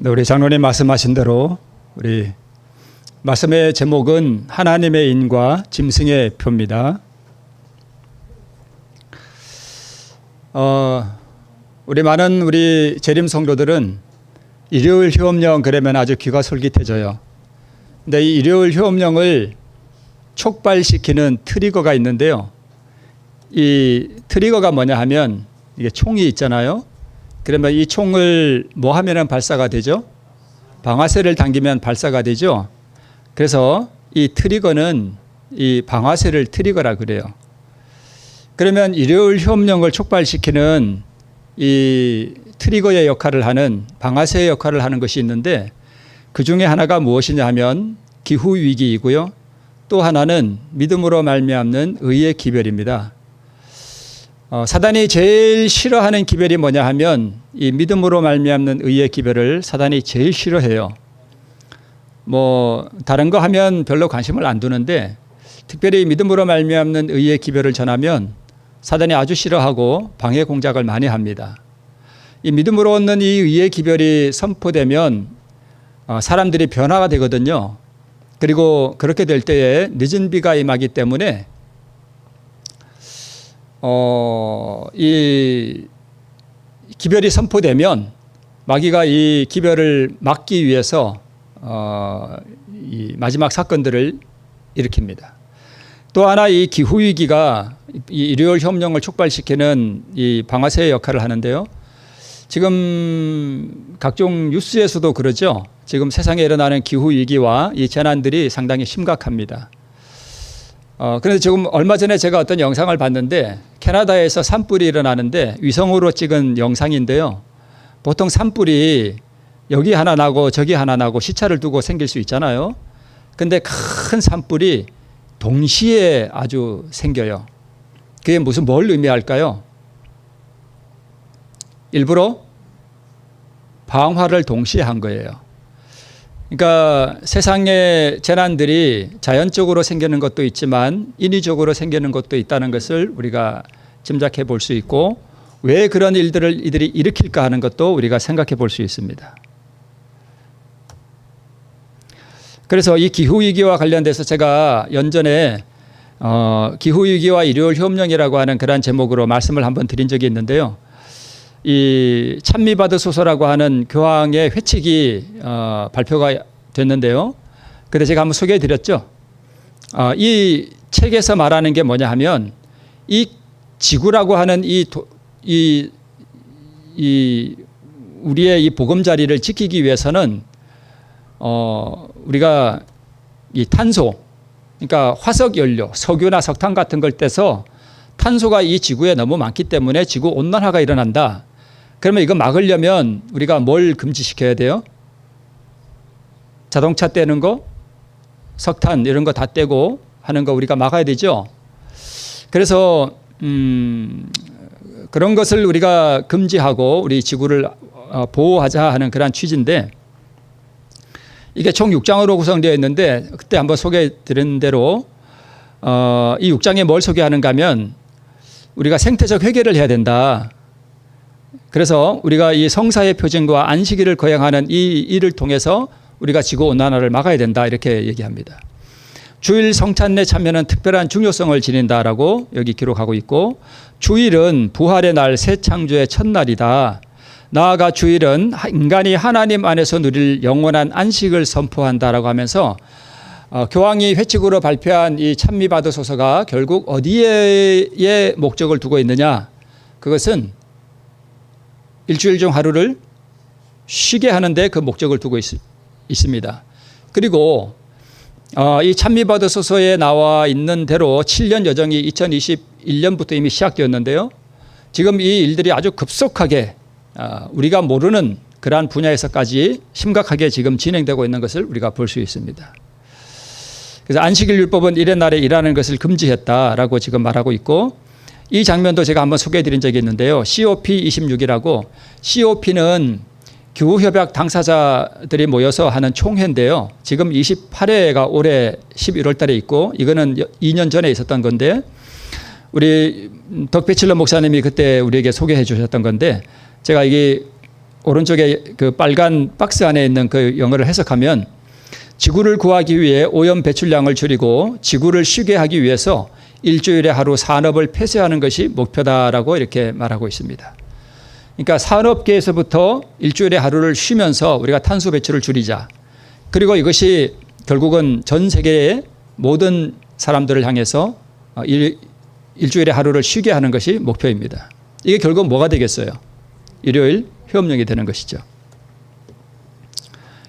네, 우리 장로님 말씀하신 대로 우리 말씀의 제목은 하나님의 인과 짐승의 표입니다. 우리 많은 우리 재림 성도들은 일요일 휴업령 그러면 아주 귀가 솔깃해져요. 근데 이 일요일 휴업령을 촉발시키는 트리거가 있는데요. 이 트리거가 뭐냐 하면 이게 총이 있잖아요. 그러면 이 총을 뭐 하면은 발사가 되죠? 방아쇠를 당기면 발사가 되죠. 그래서 이 트리거는 이 방아쇠를 트리거라 그래요. 그러면 일요일 휴업령을 촉발시키는 이 트리거의 역할을 하는 방아쇠의 역할을 하는 것이 있는데 그 중에 하나가 무엇이냐 하면 기후위기이고요. 또 하나는 믿음으로 말미암는 의의 기별입니다. 사단이 제일 싫어하는 기별이 뭐냐 하면 이 믿음으로 말미암는 의의 기별을 사단이 제일 싫어해요. 뭐 다른 거 하면 별로 관심을 안 두는데 특별히 믿음으로 말미암는 의의 기별을 전하면 사단이 아주 싫어하고 방해 공작을 많이 합니다. 이 믿음으로 얻는 이 의의 기별이 선포되면 사람들이 변화가 되거든요. 그리고 그렇게 될 때에 늦은 비가 임하기 때문에 이 기별이 선포되면 마귀가 이 기별을 막기 위해서 이 마지막 사건들을 일으킵니다. 또 하나 이 기후위기가 이 일요일 협령을 촉발시키는 이 방아쇠의 역할을 하는데요. 지금 각종 뉴스에서도 그러죠. 지금 세상에 일어나는 기후위기와 이 재난들이 상당히 심각합니다. 그런데 지금 얼마 전에 제가 어떤 영상을 봤는데 캐나다에서 산불이 일어나는데 위성으로 찍은 영상인데요. 보통 산불이 여기 하나 나고 저기 하나 나고 시차를 두고 생길 수 있잖아요. 근데 큰 산불이 동시에 아주 생겨요. 그게 뭘 의미할까요? 일부러 방화를 동시에 한 거예요. 그러니까 세상의 재난들이 자연적으로 생기는 것도 있지만 인위적으로 생기는 것도 있다는 것을 우리가 짐작해 볼 수 있고 왜 그런 일들을 이들이 일으킬까 하는 것도 우리가 생각해 볼 수 있습니다. 그래서 이 기후위기와 관련돼서 제가 연전에 기후위기와 일요일 휴업령이라고 하는 그런 제목으로 말씀을 한번 드린 적이 있는데요. 이 찬미받으소서라고 하는 교황의 회칙이 발표가 됐는데요. 그때 제가 한번 소개해 드렸죠. 이 책에서 말하는 게 뭐냐 하면 이 지구라고 하는 우리의 이 보금자리를 지키기 위해서는 우리가 이 탄소, 그러니까 화석 연료, 석유나 석탄 같은 걸 떼서 탄소가 이 지구에 너무 많기 때문에 지구 온난화가 일어난다. 그러면 이거 막으려면 우리가 뭘 금지시켜야 돼요? 자동차 떼는 거, 석탄 이런 거 다 떼고 하는 거 우리가 막아야 되죠. 그래서 그런 것을 우리가 금지하고 우리 지구를 보호하자 하는 그런 취지인데 이게 총 6장으로 구성되어 있는데 그때 한번 소개해 드린 대로 이 6장에 뭘 소개하는가 하면 우리가 생태적 회개를 해야 된다. 그래서 우리가 이 성사의 표징과 안식일을 거행하는 이 일을 통해서 우리가 지구온난화를 막아야 된다 이렇게 얘기합니다. 주일 성찬에 참여는 특별한 중요성을 지닌다라고 여기 기록하고 있고 주일은 부활의 날 새 창조의 첫날이다. 나아가 주일은 인간이 하나님 안에서 누릴 영원한 안식을 선포한다라고 하면서 교황이 회칙으로 발표한 이 찬미받으소서가 결국 어디에 목적을 두고 있느냐? 그것은 일주일 중 하루를 쉬게 하는데 그 목적을 두고 있습니다. 그리고 이 찬미받으소서에 나와 있는 대로 7년 여정이 2021년부터 이미 시작되었는데요. 지금 이 일들이 아주 급속하게 우리가 모르는 그러한 분야에서까지 심각하게 지금 진행되고 있는 것을 우리가 볼 수 있습니다. 그래서 안식일 율법은 이래 날에 일하는 것을 금지했다라고 지금 말하고 있고 이 장면도 제가 한번 소개해 드린 적이 있는데요. COP26이라고 COP는 기후협약 당사자들이 모여서 하는 총회인데요. 지금 28회가 올해 11월 달에 있고 이거는 2년 전에 있었던 건데 우리 덕배칠러 목사님이 그때 우리에게 소개해 주셨던 건데 제가 이게 오른쪽에 그 빨간 박스 안에 있는 그 영어를 해석하면 지구를 구하기 위해 오염 배출량을 줄이고 지구를 쉬게 하기 위해서 일주일에 하루 산업을 폐쇄하는 것이 목표다라고 이렇게 말하고 있습니다. 그러니까 산업계에서부터 일주일에 하루를 쉬면서 우리가 탄소 배출을 줄이자. 그리고 이것이 결국은 전 세계의 모든 사람들을 향해서 일주일에 하루를 쉬게 하는 것이 목표입니다. 이게 결국 뭐가 되겠어요? 일요일 휴업령이 되는 것이죠.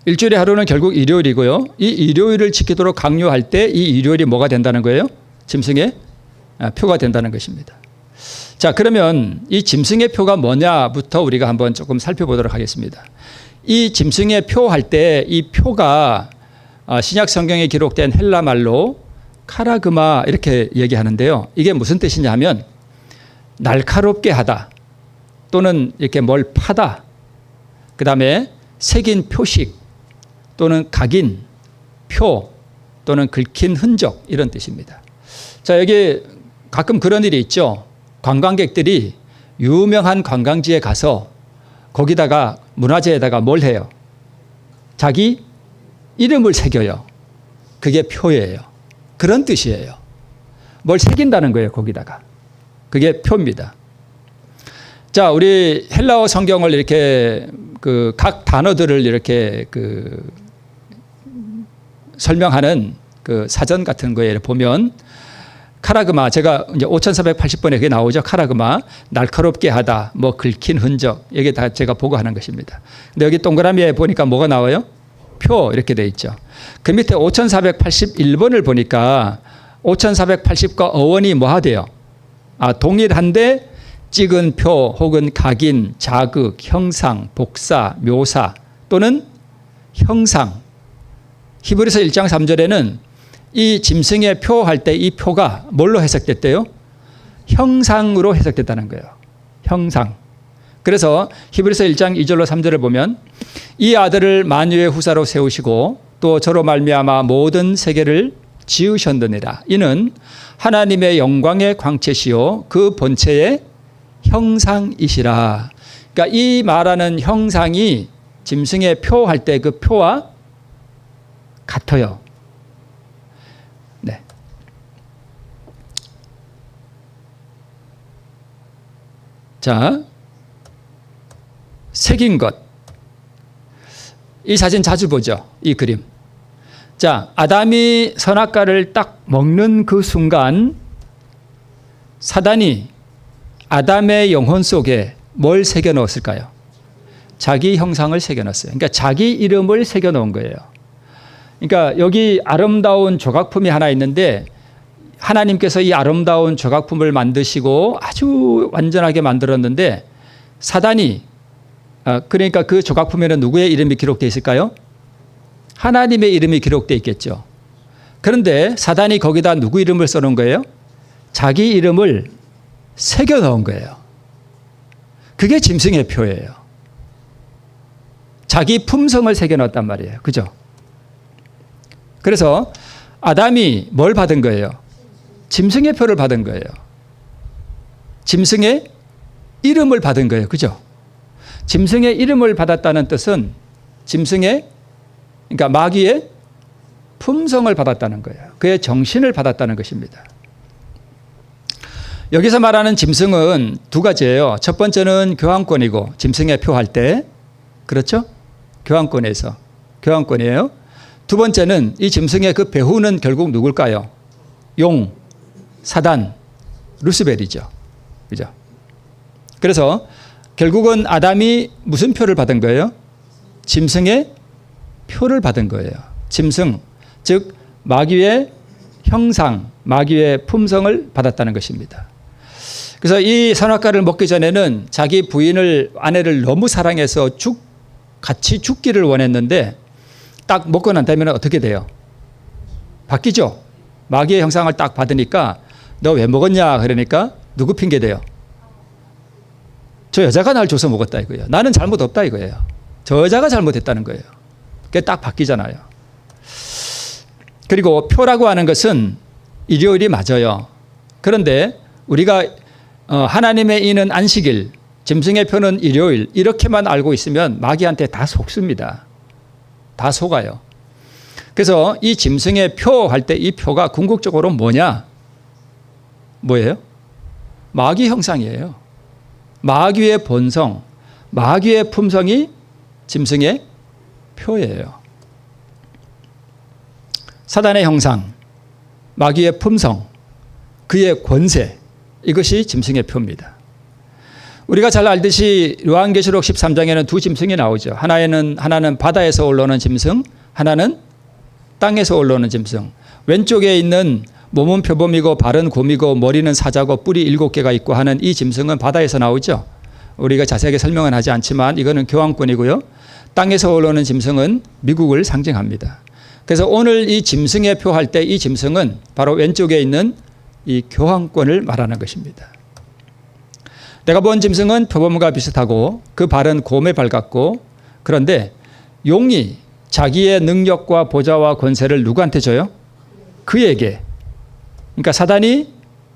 일주일에 하루는 결국 일요일이고요. 이 일요일을 지키도록 강요할 때 이 일요일이 뭐가 된다는 거예요? 짐승의 표가 된다는 것입니다. 자, 그러면 이 짐승의 표가 뭐냐부터 우리가 한번 조금 살펴보도록 하겠습니다. 이 짐승의 표 할 때 이 표가 신약 성경에 기록된 헬라 말로 카라그마 이렇게 얘기하는데요. 이게 무슨 뜻이냐 하면 날카롭게 하다 또는 이렇게 뭘 파다, 그 다음에 새긴 표식 또는 각인, 표 또는 긁힌 흔적 이런 뜻입니다. 자, 여기 가끔 그런 일이 있죠. 관광객들이 유명한 관광지에 가서 거기다가 문화재에다가 뭘 해요? 자기 이름을 새겨요. 그게 표예요. 그런 뜻이에요. 뭘 새긴다는 거예요, 거기다가. 그게 표입니다. 자, 우리 헬라어 성경을 이렇게 그 각 단어들을 이렇게 그 설명하는 그 사전 같은 거에 보면 카라그마, 제가 이제 5480번에 그게 나오죠. 카라그마, 날카롭게 하다, 뭐 긁힌 흔적, 이게 다 제가 보고하는 것입니다. 근데 여기 동그라미에 보니까 뭐가 나와요? 표 이렇게 돼 있죠. 그 밑에 5481번을 보니까 5480과 어원이 뭐 하대요? 동일한데 찍은 표 혹은 각인, 자극, 형상, 복사, 묘사 또는 형상. 히브리서 1장 3절에는 이 짐승의 표 할 때 이 표가 뭘로 해석됐대요? 형상으로 해석됐다는 거예요. 형상. 그래서 히브리서 1장 2절로 3절을 보면 이 아들을 만유의 후사로 세우시고 또 저로 말미암아 모든 세계를 지으셨느니라. 이는 하나님의 영광의 광채시요 그 본체의 형상이시라. 그러니까 이 말하는 형상이 짐승의 표 할 때 그 표와 같아요. 네. 자, 새긴 것. 이 사진 자주 보죠. 이 그림. 자, 아담이 선악과를 딱 먹는 그 순간 사단이 아담의 영혼 속에 뭘 새겨 넣었을까요? 자기 형상을 새겨 넣었어요. 그러니까 자기 이름을 새겨 넣은 거예요. 그러니까 여기 아름다운 조각품이 하나 있는데 하나님께서 이 아름다운 조각품을 만드시고 아주 완전하게 만들었는데 사단이 그러니까 그 조각품에는 누구의 이름이 기록되어 있을까요? 하나님의 이름이 기록되어 있겠죠. 그런데 사단이 거기다 누구 이름을 써놓은 거예요? 자기 이름을 새겨 넣은 거예요. 그게 짐승의 표예요. 자기 품성을 새겨 넣었단 말이에요. 그죠? 그래서 아담이 뭘 받은 거예요? 짐승의 표를 받은 거예요. 짐승의 이름을 받은 거예요. 그죠? 짐승의 이름을 받았다는 뜻은 짐승의, 그러니까 마귀의 품성을 받았다는 거예요. 그의 정신을 받았다는 것입니다. 여기서 말하는 짐승은 두 가지예요. 첫 번째는 교환권이고 짐승의 표 할 때, 그렇죠? 교환권이에요. 두 번째는 이 짐승의 그 배후는 결국 누굴까요? 용, 사단, 루스벨이죠. 그죠? 그래서 결국은 아담이 무슨 표를 받은 거예요? 짐승의 표를 받은 거예요. 짐승, 즉 마귀의 형상, 마귀의 품성을 받았다는 것입니다. 그래서 이 선악과를 먹기 전에는 자기 부인을, 아내를 너무 사랑해서 같이 죽기를 원했는데 딱 먹고 난 다음에 어떻게 돼요? 바뀌죠. 마귀의 형상을 딱 받으니까 너 왜 먹었냐 그러니까 누구 핑계 대요? 저 여자가 날 줘서 먹었다 이거예요. 나는 잘못 없다 이거예요. 저 여자가 잘못했다는 거예요. 그게 딱 바뀌잖아요. 그리고 표라고 하는 것은 일요일이 맞아요. 그런데 우리가 하나님의 이는 안식일, 짐승의 표는 일요일 이렇게만 알고 있으면 마귀한테 다 속습니다. 다 속아요. 그래서 이 짐승의 표 할 때 이 표가 궁극적으로 뭐냐? 뭐예요? 마귀 형상이에요. 마귀의 본성, 마귀의 품성이 짐승의 표예요. 사단의 형상, 마귀의 품성, 그의 권세, 이것이 짐승의 표입니다. 우리가 잘 알듯이 요한계시록 13장에는 두 짐승이 나오죠. 하나는 바다에서 올라오는 짐승, 하나는 땅에서 올라오는 짐승. 왼쪽에 있는 몸은 표범이고 발은 곰이고 머리는 사자고 뿔이 7개가 있고 하는 이 짐승은 바다에서 나오죠. 우리가 자세하게 설명은 하지 않지만 이거는 교황권이고요. 땅에서 올라오는 짐승은 미국을 상징합니다. 그래서 오늘 이 짐승의 표 할 때 이 짐승은 바로 왼쪽에 있는 이 교황권을 말하는 것입니다. 내가 본 짐승은 표범과 비슷하고 그 발은 곰의 발 같고, 그런데 용이 자기의 능력과 보좌와 권세를 누구한테 줘요? 그에게. 그러니까 사단이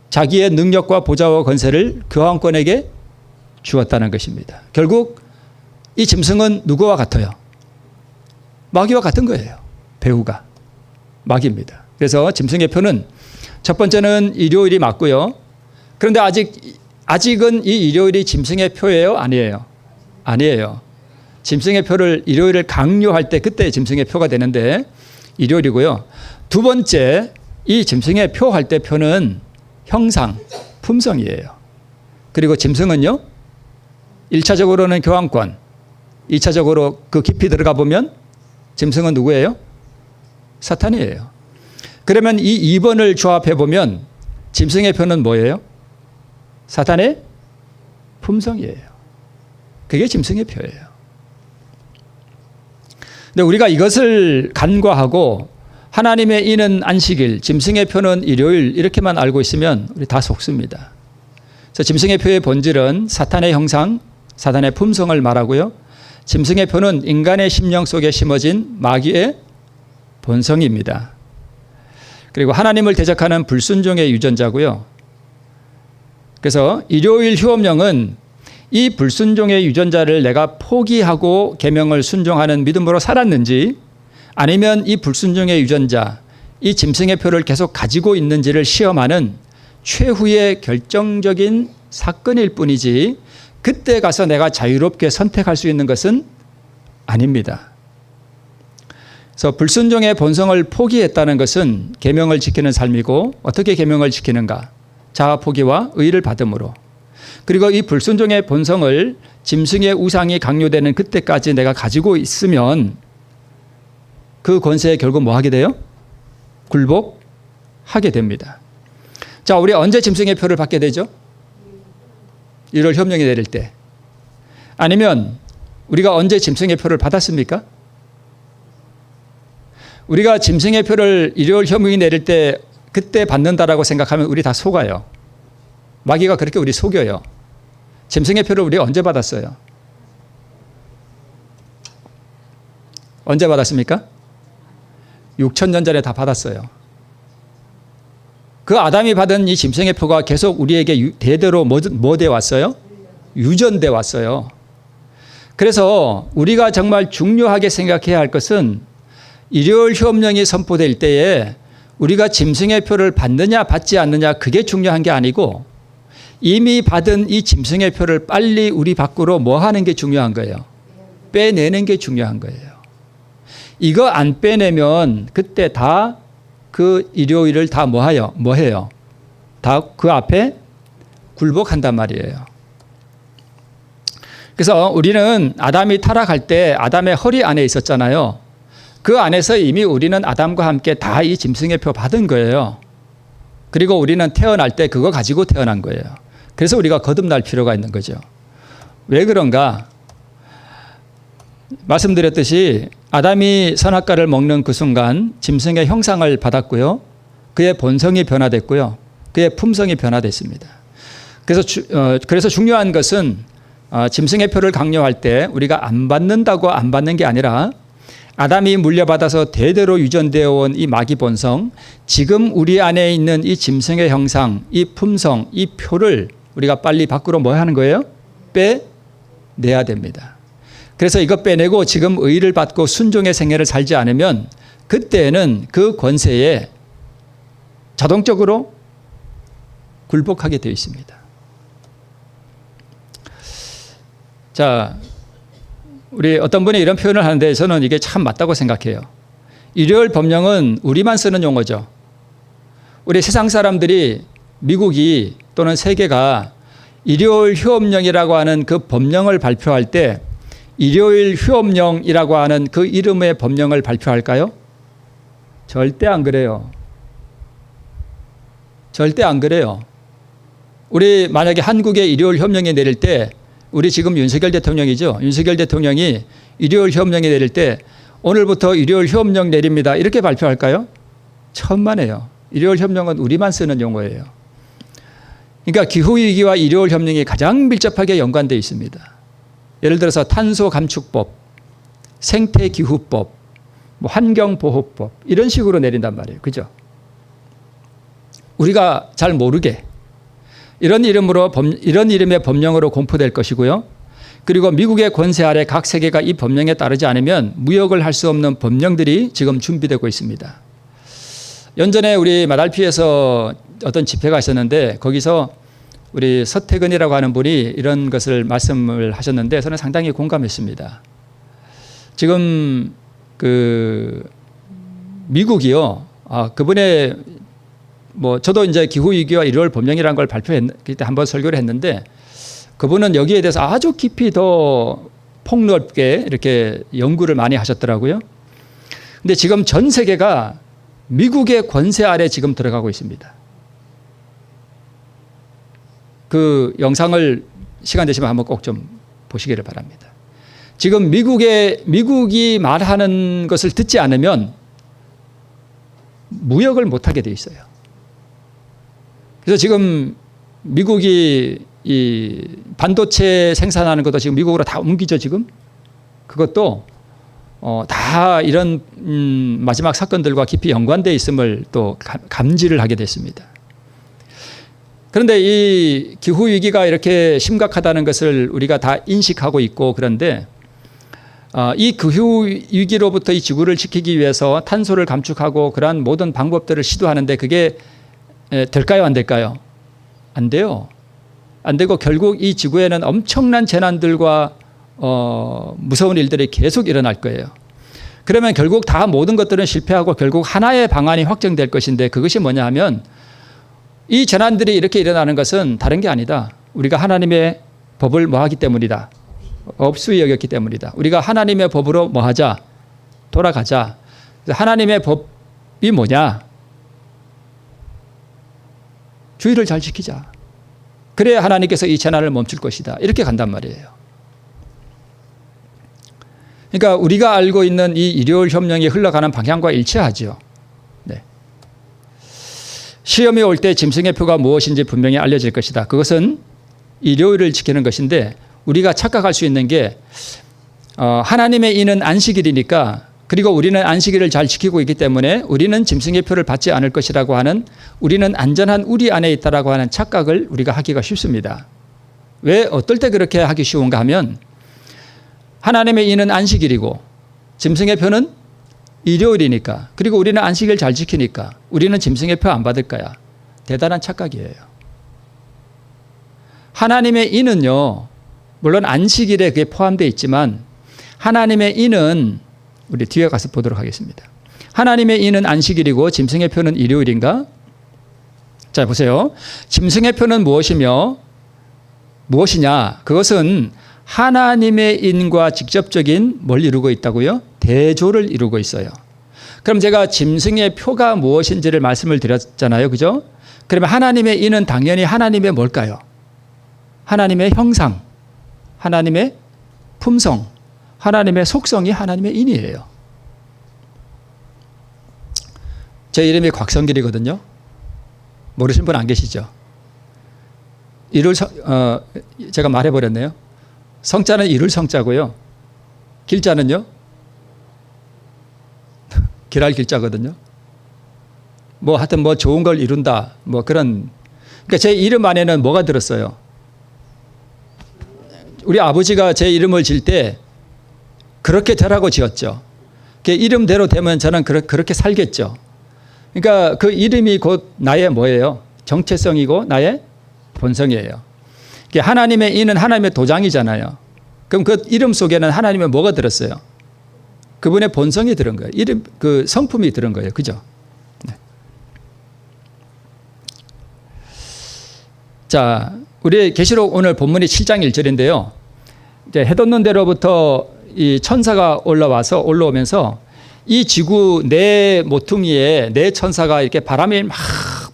자기의 능력과 보좌와 권세를 교황권에게 주었다는 것입니다. 결국 이 짐승은 누구와 같아요? 마귀와 같은 거예요. 배우가 마귀입니다. 그래서 짐승의 표는 첫 번째는 일요일이 맞고요. 그런데 아직은 이 일요일이 짐승의 표예요? 아니에요? 아니에요. 짐승의 표를 일요일을 강요할 때 그때 짐승의 표가 되는데 일요일이고요. 두 번째, 이 짐승의 표 할 때 표는 형상, 품성이에요. 그리고 짐승은요, 1차적으로는 교황권, 2차적으로 그 깊이 들어가 보면 짐승은 누구예요? 사탄이에요. 그러면 이 2번을 조합해 보면 짐승의 표는 뭐예요? 사탄의 품성이에요. 그게 짐승의 표예요. 근데 우리가 이것을 간과하고 하나님의 이는 안식일, 짐승의 표는 일요일 이렇게만 알고 있으면 우리 다 속습니다. 그래서 짐승의 표의 본질은 사탄의 형상, 사탄의 품성을 말하고요. 짐승의 표는 인간의 심령 속에 심어진 마귀의 본성입니다. 그리고 하나님을 대적하는 불순종의 유전자고요. 그래서 일요일 휴업령은 이 불순종의 유전자를 내가 포기하고 계명을 순종하는 믿음으로 살았는지, 아니면 이 불순종의 유전자, 이 짐승의 표를 계속 가지고 있는지를 시험하는 최후의 결정적인 사건일 뿐이지, 그때 가서 내가 자유롭게 선택할 수 있는 것은 아닙니다. 그래서 불순종의 본성을 포기했다는 것은 계명을 지키는 삶이고, 어떻게 계명을 지키는가? 자아 포기와 의를 받음으로. 그리고 이 불순종의 본성을 짐승의 우상이 강요되는 그때까지 내가 가지고 있으면 그 권세에 결국 뭐 하게 돼요? 굴복하게 됩니다. 자, 우리 언제 짐승의 표를 받게 되죠? 1월 협령이 내릴 때. 아니면 우리가 언제 짐승의 표를 받았습니까? 우리가 짐승의 표를 일요일 협령이 내릴 때 그때 받는다라고 생각하면 우리 다 속아요. 마귀가 그렇게 우리 속여요. 짐승의 표를 우리 언제 받았어요? 언제 받았습니까? 6,000년 전에 다 받았어요. 그 아담이 받은 이 짐승의 표가 계속 우리에게 대대로 뭐 돼 왔어요? 유전돼 왔어요. 그래서 우리가 정말 중요하게 생각해야 할 것은 일요일 휴업령이 선포될 때에 우리가 짐승의 표를 받느냐 받지 않느냐, 그게 중요한 게 아니고 이미 받은 이 짐승의 표를 빨리 우리 밖으로 뭐 하는 게 중요한 거예요? 빼내는 게 중요한 거예요. 이거 안 빼내면 그때 다 그 일요일을 다 뭐 해요? 다 그 앞에 굴복한단 말이에요. 그래서 우리는 아담이 타락할 때 아담의 허리 안에 있었잖아요. 그 안에서 이미 우리는 아담과 함께 다 이 짐승의 표 받은 거예요. 그리고 우리는 태어날 때 그거 가지고 태어난 거예요. 그래서 우리가 거듭날 필요가 있는 거죠. 왜 그런가? 말씀드렸듯이 아담이 선악과를 먹는 그 순간 짐승의 형상을 받았고요. 그의 본성이 변화됐고요. 그의 품성이 변화됐습니다. 그래서 중요한 것은 짐승의 표를 강요할 때 우리가 안 받는다고 안 받는 게 아니라 아담이 물려받아서 대대로 유전되어 온 이 마귀 본성, 지금 우리 안에 있는 이 짐승의 형상, 이 품성, 이 표를 우리가 빨리 밖으로 뭐 하는 거예요? 빼내야 됩니다. 그래서 이것 빼내고 지금 의를 받고 순종의 생애를 살지 않으면 그때는 그 권세에 자동적으로 굴복하게 되어 있습니다. 자, 우리 어떤 분이 이런 표현을 하는데 저는 이게 참 맞다고 생각해요. 일요일 법령은 우리만 쓰는 용어죠. 우리 세상 사람들이 미국이 또는 세계가 일요일 휴업령이라고 하는 그 법령을 발표할 때 일요일 휴업령이라고 하는 그 이름의 법령을 발표할까요? 절대 안 그래요. 절대 안 그래요. 우리 만약에 한국에 일요일 협령이 내릴 때 우리 지금 윤석열 대통령이죠. 윤석열 대통령이 일요일 휴업령이 내릴 때 오늘부터 일요일 휴업령 내립니다. 이렇게 발표할까요? 천만에요. 일요일 협령은 우리만 쓰는 용어예요. 그러니까 기후위기와 일요일 협령이 가장 밀접하게 연관되어 있습니다. 예를 들어서 탄소감축법, 생태기후법, 환경보호법 이런 식으로 내린단 말이에요. 그죠? 우리가 잘 모르게 이런 이름의 법령으로 공포될 것이고요. 그리고 미국의 권세 아래 각 세계가 이 법령에 따르지 않으면 무역을 할 수 없는 법령들이 지금 준비되고 있습니다. 연전에 우리 마달피에서 어떤 집회가 있었는데 거기서 우리 서태근이라고 하는 분이 이런 것을 말씀을 하셨는데 저는 상당히 공감했습니다. 지금 그 미국이요. 그분의 저도 이제 기후위기와 일요일 법령이라는 걸 그때 한번 설교를 했는데 그분은 여기에 대해서 아주 깊이 더 폭넓게 이렇게 연구를 많이 하셨더라고요. 근데 지금 전 세계가 미국의 권세 아래 지금 들어가고 있습니다. 그 영상을 시간 되시면 한번 꼭 좀 보시기를 바랍니다. 지금 미국이 말하는 것을 듣지 않으면 무역을 못하게 돼 있어요. 그래서 지금 미국이 이 반도체 생산하는 것도 지금 미국으로 다 옮기죠, 지금. 그것도 다 이런 마지막 사건들과 깊이 연관되어 있음을 또 감지를 하게 됐습니다. 그런데 이 기후위기가 이렇게 심각하다는 것을 우리가 다 인식하고 있고 그런데 이 기후위기로부터 이 지구를 지키기 위해서 탄소를 감축하고 그러한 모든 방법들을 시도하는데 그게 될까요? 안 될까요? 안 돼요. 안 되고 결국 이 지구에는 엄청난 재난들과 무서운 일들이 계속 일어날 거예요. 그러면 결국 다 모든 것들은 실패하고 결국 하나의 방안이 확정될 것인데 그것이 뭐냐 하면 이 재난들이 이렇게 일어나는 것은 다른 게 아니다. 우리가 하나님의 법을 뭐하기 때문이다. 업수히 여겼기 때문이다. 우리가 하나님의 법으로 뭐하자? 돌아가자. 하나님의 법이 뭐냐? 주의를 잘 지키자. 그래야 하나님께서 이 재난을 멈출 것이다. 이렇게 간단 말이에요. 그러니까 우리가 알고 있는 이 일요일 협령이 흘러가는 방향과 일치하죠. 네. 시험이 올 때 짐승의 표가 무엇인지 분명히 알려질 것이다. 그것은 일요일을 지키는 것인데 우리가 착각할 수 있는 게 하나님의 이는 안식일이니까 그리고 우리는 안식일을 잘 지키고 있기 때문에 우리는 짐승의 표를 받지 않을 것이라고 하는 우리는 안전한 우리 안에 있다라고 하는 착각을 우리가 하기가 쉽습니다. 왜 어떨 때 그렇게 하기 쉬운가 하면 하나님의 이는 안식일이고 짐승의 표는 일요일이니까 그리고 우리는 안식일 잘 지키니까 우리는 짐승의 표 안 받을 거야. 대단한 착각이에요. 하나님의 이는요. 물론 안식일에 그게 포함되어 있지만 하나님의 이는 우리 뒤에 가서 보도록 하겠습니다. 하나님의 이는 안식일이고 짐승의 표는 일요일인가? 자 보세요. 짐승의 표는 무엇이냐? 그것은 하나님의 인과 직접적인 뭘 이루고 있다고요? 대조를 이루고 있어요. 그럼 제가 짐승의 표가 무엇인지를 말씀을 드렸잖아요. 그죠? 그러면 하나님의 인은 당연히 하나님의 뭘까요? 하나님의 형상, 하나님의 품성, 하나님의 속성이 하나님의 인이에요. 제 이름이 곽성길이거든요. 모르신 분 안 계시죠? 제가 말해버렸네요. 성자는 이룰 성자고요. 길자는요? 길할 길자거든요. 하여튼 좋은 걸 이룬다. 그러니까 제 이름 안에는 뭐가 들었어요? 우리 아버지가 제 이름을 질 때 그렇게 되라고 지었죠. 그 이름대로 되면 저는 그렇게 살겠죠. 그러니까 그 이름이 곧 나의 뭐예요? 정체성이고 나의 본성이에요. 하나님의 이는 하나님의 도장이잖아요. 그럼 그 이름 속에는 하나님의 뭐가 들었어요? 그분의 본성이 들은 거예요. 이름, 그 성품이 들은 거예요. 그죠? 네. 자, 우리 계시록 오늘 본문이 7장 1절인데요. 이제 해 돋는 데로부터 이 천사가 올라오면서 이 지구 네 모퉁이에 네 천사가 이렇게 바람이 막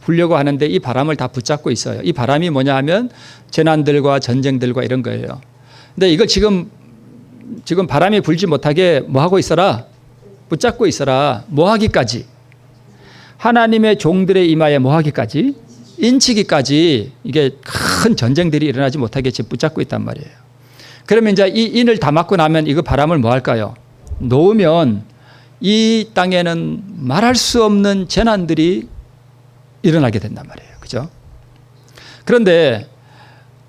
불려고 하는데 이 바람을 다 붙잡고 있어요. 이 바람이 뭐냐 하면 재난들과 전쟁들과 이런 거예요. 근데 이걸 지금 바람이 불지 못하게 뭐 하고 있어라? 붙잡고 있어라. 뭐 하기까지? 하나님의 종들의 이마에 뭐 하기까지? 인치기까지 이게 큰 전쟁들이 일어나지 못하게 지금 붙잡고 있단 말이에요. 그러면 이제 이 인을 다 맞고 나면 이거 바람을 뭐 할까요? 놓으면 이 땅에는 말할 수 없는 재난들이 일어나게 된단 말이에요. 그죠? 그런데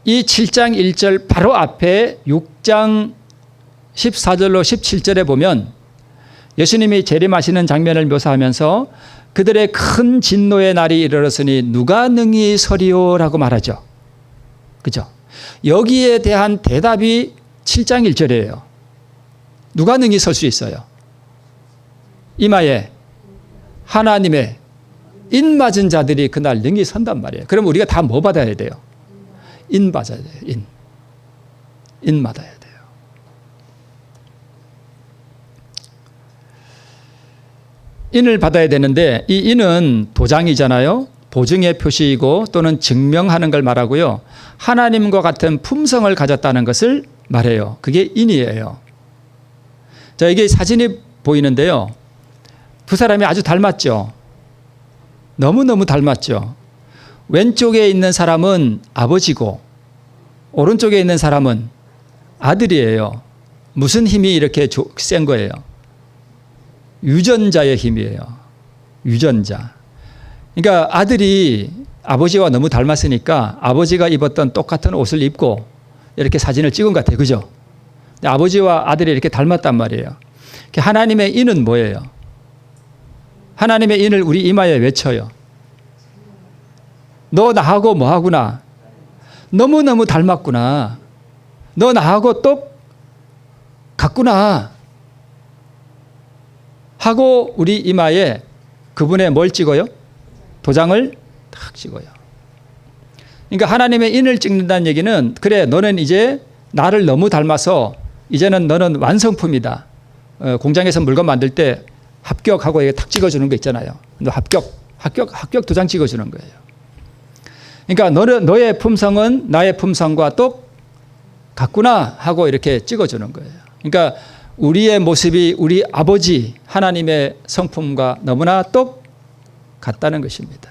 이 7장 1절 바로 앞에 6장 14절로 17절에 보면 예수님이 재림하시는 장면을 묘사하면서 그들의 큰 진노의 날이 이르렀으니 누가 능히 서리오라고 말하죠. 그죠? 여기에 대한 대답이 7장 1절이에요. 누가 능히 설 수 있어요? 이마에 하나님의 인 맞은 자들이 그날 능히 선단 말이에요. 그럼 우리가 다 뭐 받아야 돼요? 인 받아야 돼요. 인 받아야 돼요. 인을 받아야 되는데 이 인은 도장이잖아요. 보증의 표시이고 또는 증명하는 걸 말하고요. 하나님과 같은 품성을 가졌다는 것을 말해요. 그게 인이에요. 자, 이게 사진이 보이는데요. 두 사람이 아주 닮았죠. 너무너무 닮았죠. 왼쪽에 있는 사람은 아버지고 오른쪽에 있는 사람은 아들이에요. 무슨 힘이 이렇게 센 거예요? 유전자의 힘이에요. 유전자. 그러니까 아들이 아버지와 너무 닮았으니까 아버지가 입었던 똑같은 옷을 입고 이렇게 사진을 찍은 것 같아요. 그죠? 아버지와 아들이 이렇게 닮았단 말이에요. 하나님의 인은 뭐예요? 하나님의 인을 우리 이마에 외쳐요. 너 나하고 뭐하구나. 너무너무 닮았구나. 너 나하고 똑 같구나. 하고 우리 이마에 그분의 뭘 찍어요? 도장을 탁 찍어요. 그러니까 하나님의 인을 찍는다는 얘기는 그래 너는 이제 나를 너무 닮아서 이제는 너는 완성품이다. 공장에서 물건 만들 때 합격하고 탁 찍어주는 거 있잖아요. 너 합격 도장 찍어주는 거예요. 그러니까 너의 품성은 나의 품성과 똑 같구나 하고 이렇게 찍어주는 거예요. 그러니까 우리의 모습이 우리 아버지 하나님의 성품과 너무나 똑 같다는 것입니다.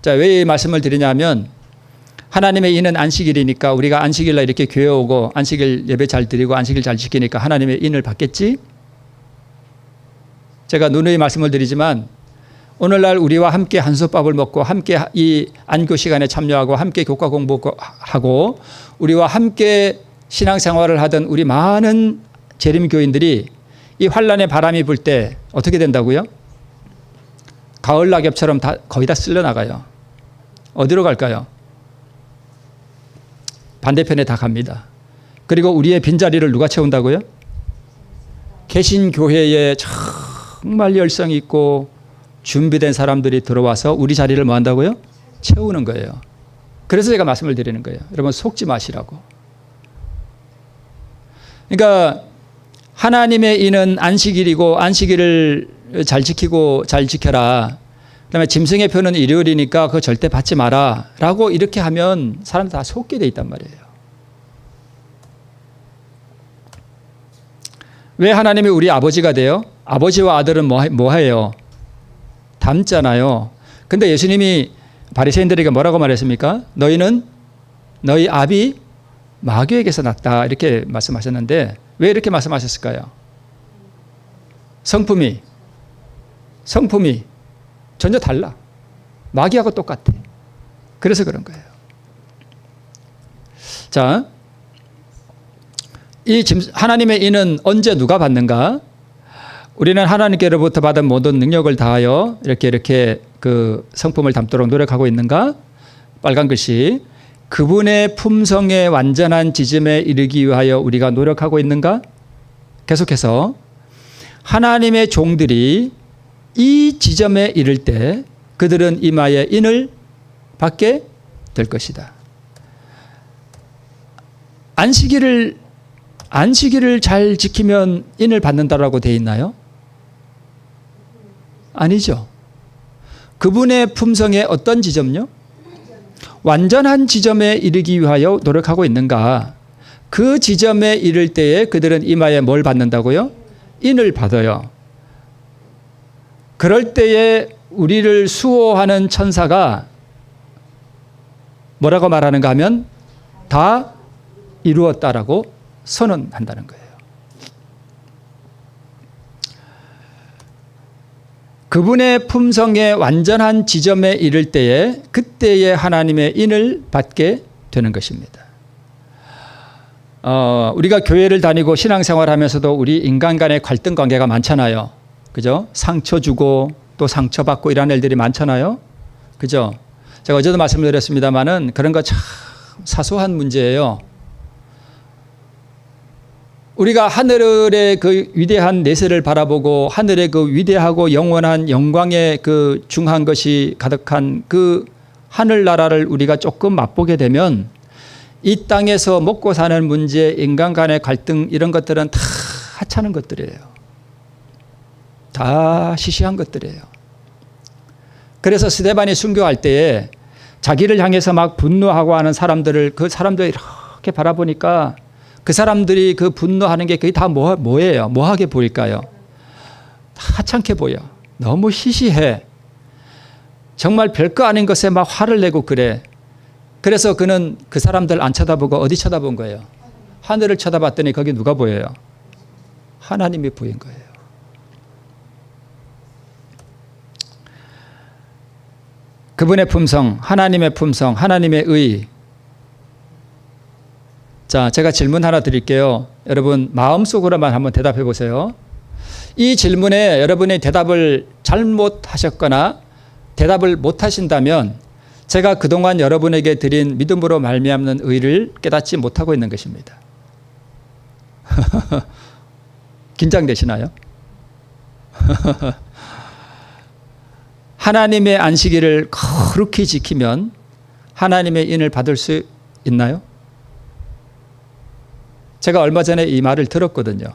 자, 왜 이 말씀을 드리냐면 하나님의 인은 안식일이니까 우리가 안식일날 이렇게 교회 오고 안식일 예배 잘 드리고 안식일 잘 지키니까 하나님의 인을 받겠지? 제가 누누이 말씀을 드리지만 오늘날 우리와 함께 한솥밥을 먹고 함께 이 안교 시간에 참여하고 함께 교과 공부하고 우리와 함께 신앙생활을 하던 우리 많은 재림교인들이 이 환란의 바람이 불 때 어떻게 된다고요? 가을 낙엽처럼 거의 다 쓸려나가요. 어디로 갈까요? 반대편에 다 갑니다. 그리고 우리의 빈자리를 누가 채운다고요? 개신교회에 정말 열성 있고 준비된 사람들이 들어와서 우리 자리를 뭐 한다고요? 채우는 거예요. 그래서 제가 말씀을 드리는 거예요. 여러분 속지 마시라고. 그러니까 하나님의 인은 안식일이고 안식일을 잘 지키고 잘 지켜라. 그다음에 짐승의 표는 일요일이니까 그거 절대 받지 마라. 라고 이렇게 하면 사람들 다 속게 돼 있단 말이에요. 왜 하나님이 우리 아버지가 돼요? 아버지와 아들은 뭐 해요? 닮잖아요. 근데 예수님이 바리새인들에게 뭐라고 말했습니까? 너희는 너희 아비 마귀에게서 났다. 이렇게 말씀하셨는데 왜 이렇게 말씀하셨을까요? 성품이 전혀 달라. 마귀하고 똑같아. 그래서 그런 거예요. 자, 하나님의 인은 언제 누가 받는가? 우리는 하나님께로부터 받은 모든 능력을 다하여 이렇게 그 성품을 담도록 노력하고 있는가? 빨간 글씨. 그분의 품성의 완전한 지점에 이르기 위하여 우리가 노력하고 있는가? 계속해서 하나님의 종들이 이 지점에 이를 때 그들은 이마에 인을 받게 될 것이다. 안식일을 잘 지키면 인을 받는다라고 되어 있나요? 아니죠. 그분의 품성의 어떤 지점요? 완전한 지점에 이르기 위하여 노력하고 있는가? 그 지점에 이를 때에 그들은 이마에 뭘 받는다고요? 인을 받아요. 그럴 때에 우리를 수호하는 천사가 뭐라고 말하는가 하면 다 이루었다라고 선언한다는 거예요. 그분의 품성의 완전한 지점에 이를 때에 그때에 하나님의 인을 받게 되는 것입니다. 우리가 교회를 다니고 신앙생활하면서도 우리 인간 간의 갈등 관계가 많잖아요. 그죠? 상처 주고 또 상처받고 이런 일들이 많잖아요. 그죠? 제가 어제도 말씀드렸습니다만은 그런 거 참 사소한 문제예요. 우리가 하늘의 그 위대한 내세를 바라보고 하늘의 그 위대하고 영원한 영광의 그 중한 것이 가득한 그 하늘나라를 우리가 조금 맛보게 되면 이 땅에서 먹고 사는 문제, 인간 간의 갈등 이런 것들은 다 하찮은 것들이에요. 다 시시한 것들이에요. 그래서 스데반이 순교할 때에 자기를 향해서 막 분노하고 하는 사람들을 그 사람들이 이렇게 바라보니까 그 사람들이 그 분노하는 게 그게 다 뭐예요? 뭐하게 보일까요? 다 하찮게 보여. 너무 시시해. 정말 별거 아닌 것에 막 화를 내고 그래. 그래서 그는 그 사람들 안 쳐다보고 어디 쳐다본 거예요? 하늘을 쳐다봤더니 거기 누가 보여요? 하나님이 보인 거예요. 그분의 품성, 하나님의 품성, 하나님의 의. 자, 제가 질문 하나 드릴게요. 여러분 마음속으로만 한번 대답해 보세요. 이 질문에 여러분이 대답을 잘못하셨거나 대답을 못하신다면 제가 그동안 여러분에게 드린 믿음으로 말미암는 의를 깨닫지 못하고 있는 것입니다. 긴장되시나요? 하나님의 안식일을 거룩히 지키면 하나님의 인을 받을 수 있나요? 제가 얼마 전에 이 말을 들었거든요.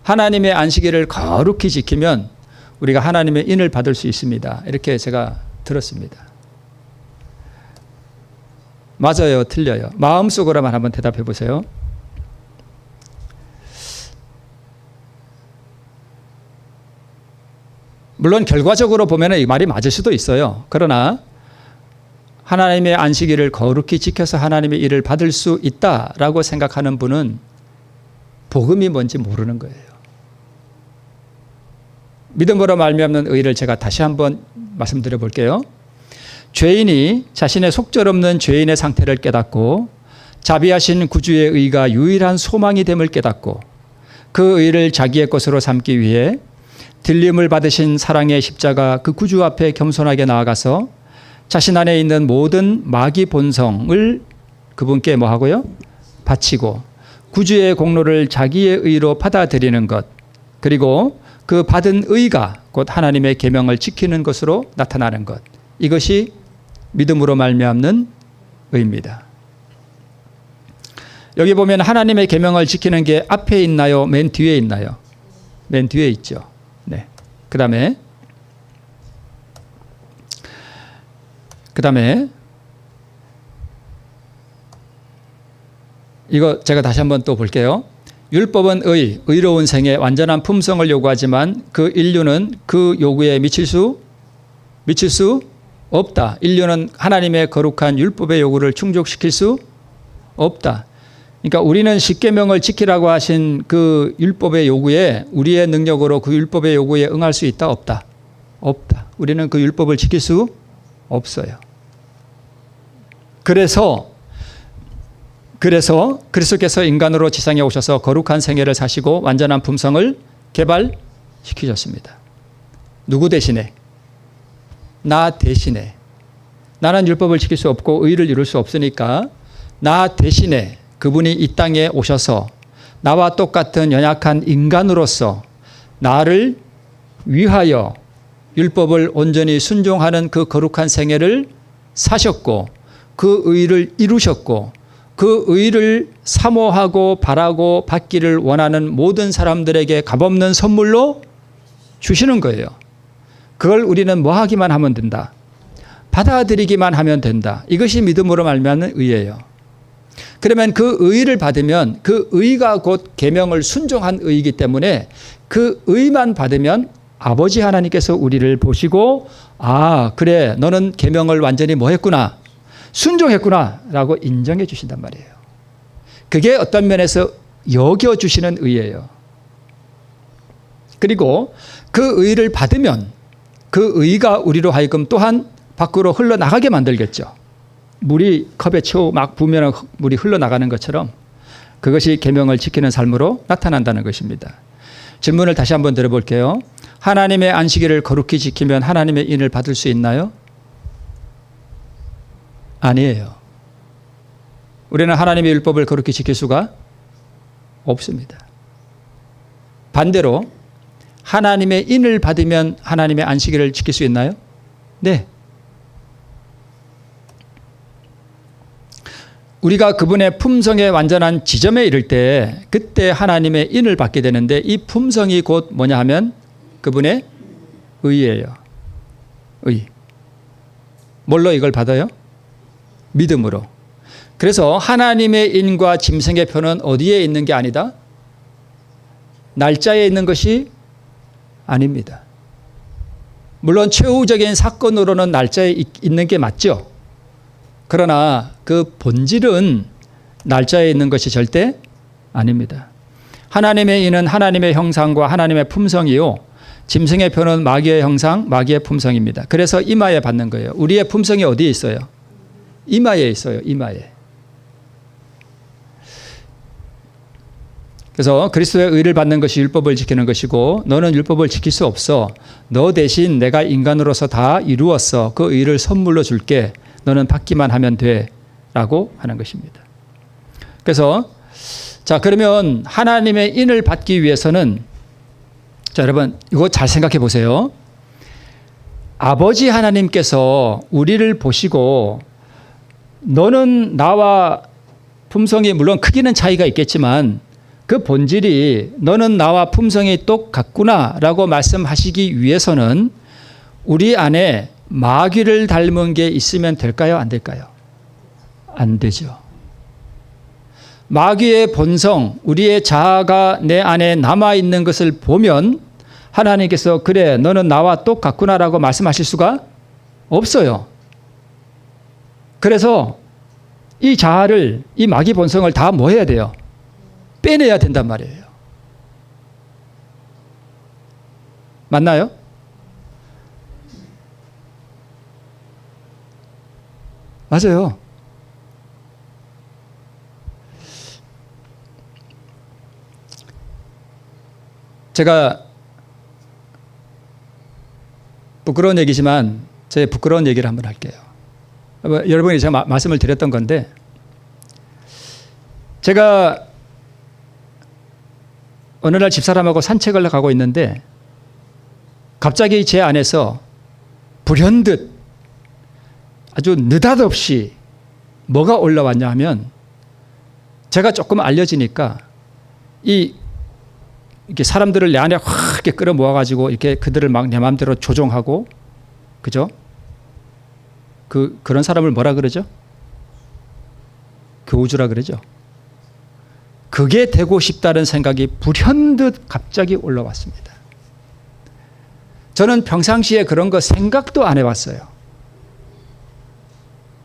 하나님의 안식일을 거룩히 지키면 우리가 하나님의 인을 받을 수 있습니다. 이렇게 제가 들었습니다. 맞아요? 틀려요? 마음속으로만 한번 대답해 보세요. 물론 결과적으로 보면 이 말이 맞을 수도 있어요. 그러나 하나님의 안식일을 거룩히 지켜서 하나님의 일을 받을 수 있다라고 생각하는 분은 복음이 뭔지 모르는 거예요. 믿음으로 말미암는 의를 제가 다시 한번 말씀드려 볼게요. 죄인이 자신의 속절없는 죄인의 상태를 깨닫고 자비하신 구주의 의가 유일한 소망이 됨을 깨닫고 그 의를 자기의 것으로 삼기 위해 들림을 받으신 사랑의 십자가 그 구주 앞에 겸손하게 나아가서 자신 안에 있는 모든 마귀 본성을 그분께 뭐 하고요? 바치고 구주의 공로를 자기의 의로 받아들이는 것, 그리고 그 받은 의가 곧 하나님의 계명을 지키는 것으로 나타나는 것, 이것이 믿음으로 말미암는 의입니다. 여기 보면 하나님의 계명을 지키는 게 앞에 있나요? 맨 뒤에 있나요? 맨 뒤에 있죠. 네. 그다음에 이거 제가 다시 한번 또 볼게요. 율법은 의로운 생의 완전한 품성을 요구하지만 그 인류는 그 요구에 미칠 수 없다. 인류는 하나님의 거룩한 율법의 요구를 충족시킬 수 없다. 그러니까 우리는 십계명을 지키라고 하신 그 율법의 요구에 우리의 능력으로 그 율법의 요구에 응할 수 있다? 없다? 없다. 우리는 그 율법을 지킬 수 없어요. 그래서 그래서 그리스도께서 인간으로 지상에 오셔서 거룩한 생애를 사시고 완전한 품성을 개발시키셨습니다. 누구 대신에? 나 대신에. 나는 율법을 지킬 수 없고 의를 이룰 수 없으니까 나 대신에 그분이 이 땅에 오셔서 나와 똑같은 연약한 인간으로서 나를 위하여 율법을 온전히 순종하는 그 거룩한 생애를 사셨고 그 의를 이루셨고 그 의를 사모하고 바라고 받기를 원하는 모든 사람들에게 값없는 선물로 주시는 거예요. 그걸 우리는 뭐 하기만 하면 된다. 받아들이기만 하면 된다. 이것이 믿음으로 말미암는 의예요. 그러면 그 의를 받으면 그 의가 곧 계명을 순종한 의이기 때문에 그 의만 받으면 아버지 하나님께서 우리를 보시고 아 그래 너는 계명을 완전히 뭐 했구나 순종했구나 라고 인정해 주신단 말이에요. 그게 어떤 면에서 여겨주시는 의예요. 그리고 그 의를 받으면 그 의가 우리로 하여금 또한 밖으로 흘러나가게 만들겠죠. 물이 컵에 채워 막 부으면 물이 흘러나가는 것처럼 그것이 계명을 지키는 삶으로 나타난다는 것입니다. 질문을 다시 한번 드려볼게요. 하나님의 안식일을 거룩히 지키면 하나님의 인을 받을 수 있나요? 아니에요. 우리는 하나님의 율법을 거룩히 지킬 수가 없습니다. 반대로 하나님의 인을 받으면 하나님의 안식일을 지킬 수 있나요? 네. 우리가 그분의 품성의 완전한 지점에 이를 때 그때 하나님의 인을 받게 되는데 이 품성이 곧 뭐냐 하면 그분의 의예요. 의. 뭘로 이걸 받아요? 믿음으로. 그래서 하나님의 인과 짐승의 표는 어디에 있는 게 아니다? 날짜에 있는 것이 아닙니다. 물론 최후적인 사건으로는 날짜에 있는 게 맞죠. 그러나 그 본질은 날짜에 있는 것이 절대 아닙니다. 하나님의 인은 하나님의 형상과 하나님의 품성이요. 짐승의 표는 마귀의 형상, 마귀의 품성입니다. 그래서 이마에 받는 거예요. 우리의 품성이 어디에 있어요? 이마에 있어요. 이마에. 그래서 그리스도의 의를 받는 것이 율법을 지키는 것이고 너는 율법을 지킬 수 없어. 너 대신 내가 인간으로서 다 이루었어. 그 의를 선물로 줄게. 너는 받기만 하면 돼. 라고 하는 것입니다. 그래서 자 그러면 하나님의 인을 받기 위해서는 자 여러분 이거 잘 생각해 보세요. 아버지 하나님께서 우리를 보시고 너는 나와 품성이 물론 크기는 차이가 있겠지만 그 본질이 너는 나와 품성이 똑같구나 라고 말씀하시기 위해서는 우리 안에 마귀를 닮은 게 있으면 될까요? 안 될까요? 안 되죠. 마귀의 본성, 우리의 자아가 내 안에 남아있는 것을 보면 하나님께서 그래 너는 나와 똑같구나 라고 말씀하실 수가 없어요. 그래서 이 자아를 이 마귀 본성을 다 뭐 해야 돼요? 빼내야 된단 말이에요. 맞나요? 맞아요. 제가 부끄러운 얘기지만 제 부끄러운 얘기를 한번 할게요. 여러분이 제가 말씀을 드렸던 건데 제가 어느 날 집사람하고 산책을 가고 있는데 갑자기 제 안에서 불현듯 아주 느닷없이 뭐가 올라왔냐 하면 제가 조금 알려지니까 이렇게 사람들을 내 안에 확 이렇게 끌어모아가지고 이렇게 그들을 막 내 마음대로 조종하고 그죠? 그런 사람을 뭐라 그러죠? 교주라 그러죠. 그게 되고 싶다는 생각이 불현듯 갑자기 올라왔습니다. 저는 평상시에 그런 거 생각도 안 해봤어요.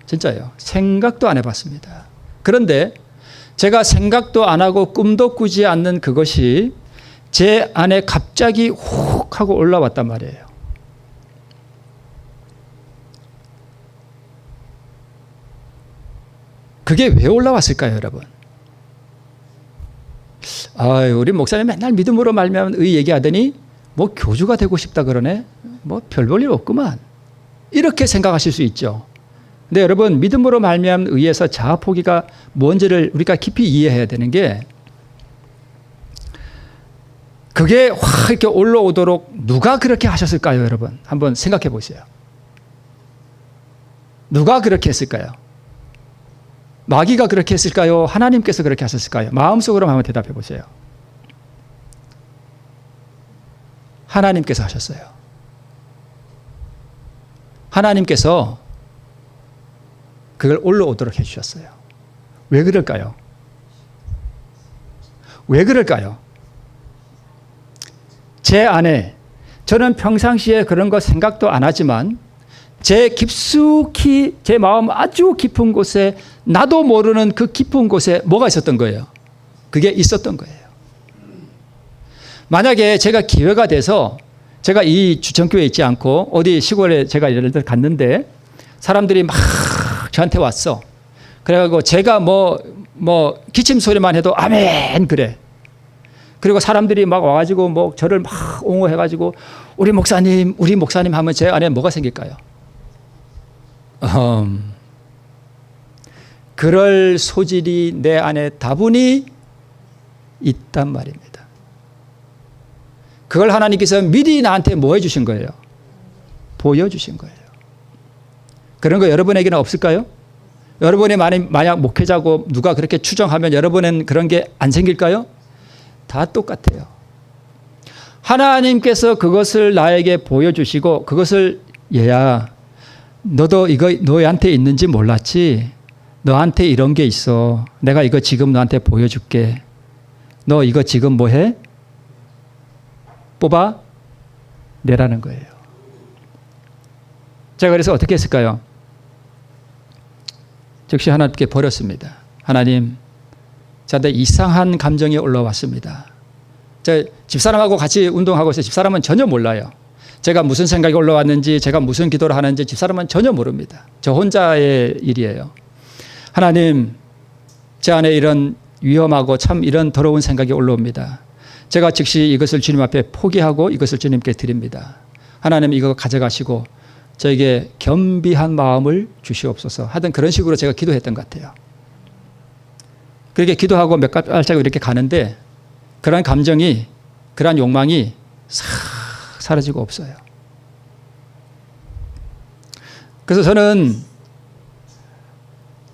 진짜요. 생각도 안 해봤습니다. 그런데 제가 생각도 안 하고 꿈도 꾸지 않는 그것이 제 안에 갑자기 훅 하고 올라왔단 말이에요. 그게 왜 올라왔을까요, 여러분? 우리 목사님 맨날 믿음으로 말미암은 의 얘기하더니 뭐 교주가 되고 싶다 그러네. 뭐 별 볼 일 없구만. 이렇게 생각하실 수 있죠. 근데 여러분, 믿음으로 말미암은 의에서 자아 포기가 뭔지를 우리가 깊이 이해해야 되는 게, 그게 확 이렇게 올라오도록 누가 그렇게 하셨을까요, 여러분? 한번 생각해 보세요. 누가 그렇게 했을까요? 마귀가 그렇게 했을까요? 하나님께서 그렇게 하셨을까요? 마음속으로 한번 대답해 보세요. 하나님께서 하셨어요. 하나님께서 그걸 올라오도록 해주셨어요. 왜 그럴까요? 왜 그럴까요? 제 안에, 저는 평상시에 그런 거 생각도 안 하지만 제 깊숙이, 제 마음 아주 깊은 곳에, 나도 모르는 그 깊은 곳에 뭐가 있었던 거예요? 그게 있었던 거예요. 만약에 제가 기회가 돼서, 제가 이 주천교회에 있지 않고 어디 시골에 제가 예를 들어 갔는데 사람들이 막 저한테 왔어. 그래가지고 제가 뭐 기침 소리만 해도 아멘 그래. 그리고 사람들이 막 와가지고 뭐 저를 막 옹호해가지고 우리 목사님 하면 제 안에 뭐가 생길까요? 그럴 소질이 내 안에 다분히 있단 말입니다. 그걸 하나님께서 미리 나한테 뭐 해주신 거예요? 보여주신 거예요. 그런 거 여러분에게는 없을까요? 여러분이 만약 목회자고 누가 그렇게 추정하면 여러분은 그런 게 안 생길까요? 다 똑같아요. 하나님께서 그것을 나에게 보여주시고, 그것을 얘야, 너도 이거 너한테 있는지 몰랐지? 너한테 이런 게 있어. 내가 이거 지금 너한테 보여줄게. 너 이거 지금 뭐 해? 뽑아 내라는 거예요. 제가 그래서 어떻게 했을까요? 즉시 하나님께 버렸습니다. 하나님, 저한테 이상한 감정이 올라왔습니다. 제 집사람하고 같이 운동하고 있어요. 집사람은 전혀 몰라요. 제가 무슨 생각이 올라왔는지, 제가 무슨 기도를 하는지 집사람은 전혀 모릅니다. 저 혼자의 일이에요. 하나님, 제 안에 이런 위험하고 참 이런 더러운 생각이 올라옵니다. 제가 즉시 이것을 주님 앞에 포기하고 이것을 주님께 드립니다. 하나님, 이거 가져가시고 저에게 겸비한 마음을 주시옵소서 하던 그런 식으로 제가 기도했던 것 같아요. 그렇게 기도하고 몇 발자국 이렇게 가는데 그런 감정이, 그런 욕망이 싹 사라지고 없어요. 그래서 저는,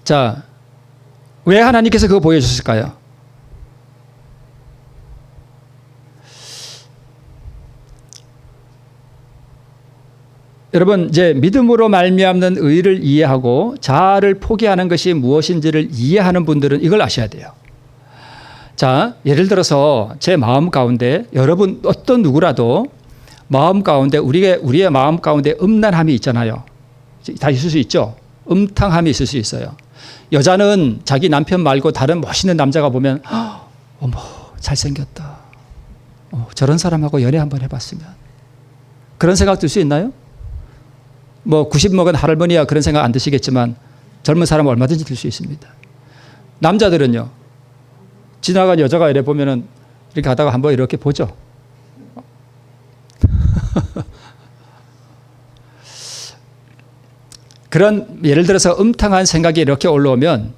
자, 왜 하나님께서 그거 보여주셨을까요? 여러분, 이제 믿음으로 말미암는 의를 이해하고 자아를 포기하는 것이 무엇인지를 이해하는 분들은 이걸 아셔야 돼요. 자, 예를 들어서 제 마음 가운데, 여러분 어떤 누구라도 마음 가운데, 우리의 마음 가운데 음란함이 있잖아요. 다 있을 수 있죠. 음탕함이 있을 수 있어요. 여자는 자기 남편 말고 다른 멋있는 남자가 보면 어머 잘생겼다. 저런 사람하고 연애 한번 해봤으면. 그런 생각 들 수 있나요? 뭐 90 먹은 할머니야 그런 생각 안 드시겠지만 젊은 사람은 얼마든지 들 수 있습니다. 남자들은요, 지나간 여자가 이래 보면은 이렇게 하다가 한번 이렇게 보죠. 그런 예를 들어서 음탕한 생각이 이렇게 올라오면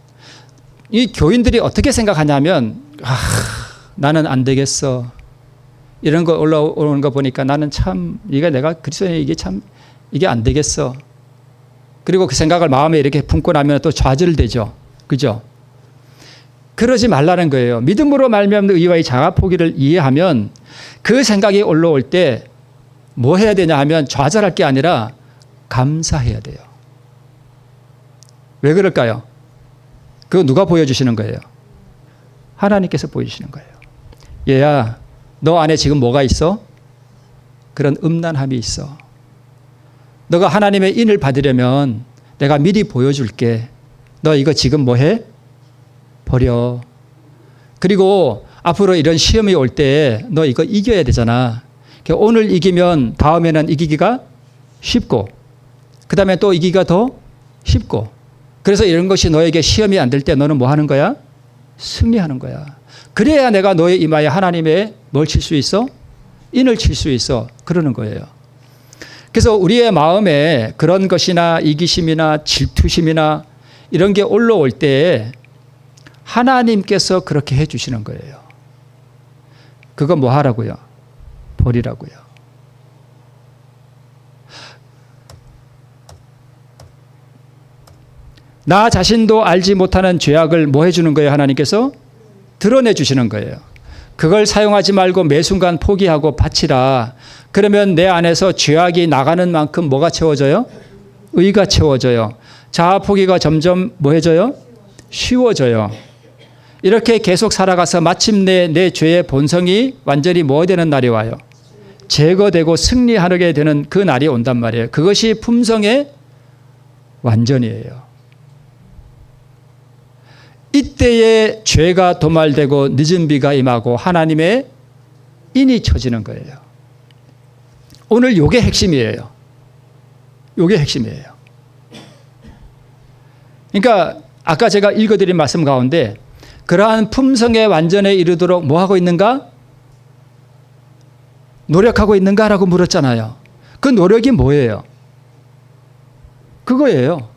이 교인들이 어떻게 생각하냐면, 나는 안 되겠어. 이런 거 올라오는 거 보니까 나는 참, 이게 내가 그리스도인이 이게 참, 이게 안 되겠어. 그리고 그 생각을 마음에 이렇게 품고 나면 또 좌절되죠. 그죠? 그러지 말라는 거예요. 믿음으로 말미암는 의와의 자아 포기를 이해하면 그 생각이 올라올 때 뭐 해야 되냐 하면 좌절할 게 아니라 감사해야 돼요. 왜 그럴까요? 그거 누가 보여주시는 거예요? 하나님께서 보여주시는 거예요. 얘야, 너 안에 지금 뭐가 있어? 그런 음란함이 있어. 너가 하나님의 인을 받으려면 내가 미리 보여줄게. 너 이거 지금 뭐 해? 버려. 그리고 앞으로 이런 시험이 올 때 너 이거 이겨야 되잖아. 오늘 이기면 다음에는 이기기가 쉽고, 그 다음에 또 이기기가 더 쉽고, 그래서 이런 것이 너에게 시험이 안 될 때 너는 뭐 하는 거야? 승리하는 거야. 그래야 내가 너의 이마에 하나님의 뭘 칠 수 있어? 인을 칠 수 있어. 그러는 거예요. 그래서 우리의 마음에 그런 것이나 이기심이나 질투심이나 이런 게 올라올 때 하나님께서 그렇게 해 주시는 거예요. 그거 뭐 하라고요? 버리라고요. 나 자신도 알지 못하는 죄악을 뭐 해주는 거예요? 하나님께서 드러내 주시는 거예요. 그걸 사용하지 말고 매 순간 포기하고 바치라. 그러면 내 안에서 죄악이 나가는 만큼 뭐가 채워져요? 의가 채워져요. 자아 포기가 점점 뭐 해져요? 쉬워져요. 이렇게 계속 살아가서 마침내 내 죄의 본성이 완전히 뭐 되는 날이 와요? 제거되고 승리하게 되는 그 날이 온단 말이에요. 그것이 품성의 완전이에요. 이때에 죄가 도말되고 늦은 비가 임하고 하나님의 인이 쳐지는 거예요. 오늘 요게 핵심이에요. 요게 핵심이에요. 그러니까 아까 제가 읽어드린 말씀 가운데 그러한 품성의 완전에 이르도록 뭐 하고 있는가? 노력하고 있는가라고 물었잖아요. 그 노력이 뭐예요? 그거예요.